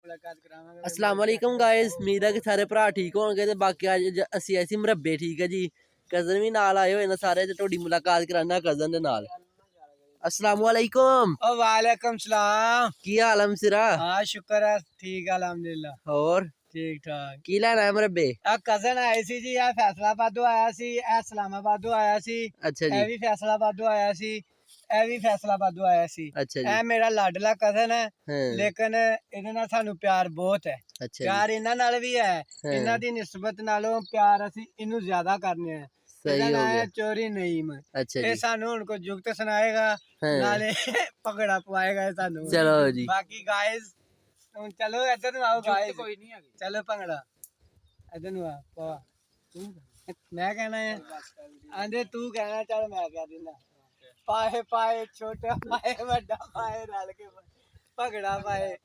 अस्सलाम वालेकुम गाइस, उम्मीद है कि सारे भरा ठीक होंगे ते बाकी अज ਅਸੀਂ ਆਏ ਸੀ ਮਰੱਬੇ ਠੀਕ ਹੈ ਜੀ ਕਜ਼ਨ ਵੀ ਨਾਲ ਆਏ ਹੋਏ ਨੇ ਸਾਰੇ ਤੇ ਤੁਹਾਡੀ ਮੁਲਾਕਾਤ ਕਰਾਣਾ ਕਜ਼ਨ ਦੇ ਨਾਲ अस्सलाम वालेकुम वालेकुम सलाम ਕੀ ਹਾਲ ਹੈ ਮਸਿਰਾ हाँ शुक्र है ठीक है अल्हम्दुलिल्लाह ਹੋਰ ठीक ठाक ਕੀ ਲੈਣਾ ਹੈ ਮਰੱਬੇ आ कजन आए सी जी आ फैसलाबादों आया सी ए इस्लामाबादों आया सी ਅੱਛਾ ए ਜੀ भी फैसलाबादों आया सी ए भी फैसलाबादों आया सी ਅੱਛਾ ए ਜੀ मेरा लाडला कजन है ਹਾਂ लेकिन ਇਹਦੇ ਨਾਲ ਸਾਨੂੰ ਪਿਆਰ ਬਹੁਤ ਹੈ ਅੱਛਾ ਜੀ ਪਿਆਰ ਇਹਨਾਂ ਨਾਲ ਵੀ ਹੈ ਹਾਂ। ਇਹਨਾਂ ਦੀ ਨਿਸਬਤ ਨਾਲੋਂ ਪਿਆਰ ਅਸੀਂ ਇਹਨੂੰ ਜ਼ਿਆਦਾ ਕਰਨੇ ਆ ਸਹੀ ਇਹਦਾ ਹੋ ਨਾਂ ਗਿਆ ਹੈ ਚੋਰੀ ਨਈਮ ਅੱਛਾ ਇਹ ਜੀ ਸਾਨੂੰ ਹੁਣ ਕੋਈ ਜੁਗਤ ਸੁਣਾਏਗਾ ਹਾਂ ਨਾਲੇ ਪਕੜਾ ਪਵਾਏਗਾ ਇਹ ਸਾਨੂੰ ਚਲੋ ਜੀ ਬਾਕੀ ਗਾਇਸ ਹੁਣ ਚਲੋ ਇੱਧਰ ਨੂੰ ਆਓ ਗਾਇਸ ਕੋਈ ਨਹੀਂ ਹੈਗੀ ਚਲੋ ਭੰਗੜਾ ਇੱਧਰ ਨੂੰ ਆ ਪਵਾ ਮੈਂ ਕਹਿਣਾ ਹੈ ਆਂਦੇ ਤੂੰ ਕਹਿਣਾ ਚੱਲ ਮੈਂ ਕਹਿ ਦਿੰਦਾ ਪਾਏ ਪਾਏ ਛੋਟਾ ਪਾਏ ਵੱਡਾ ਪਾਏ ਰਲ ਕੇ ਭੰਗੜਾ ਪਾਏ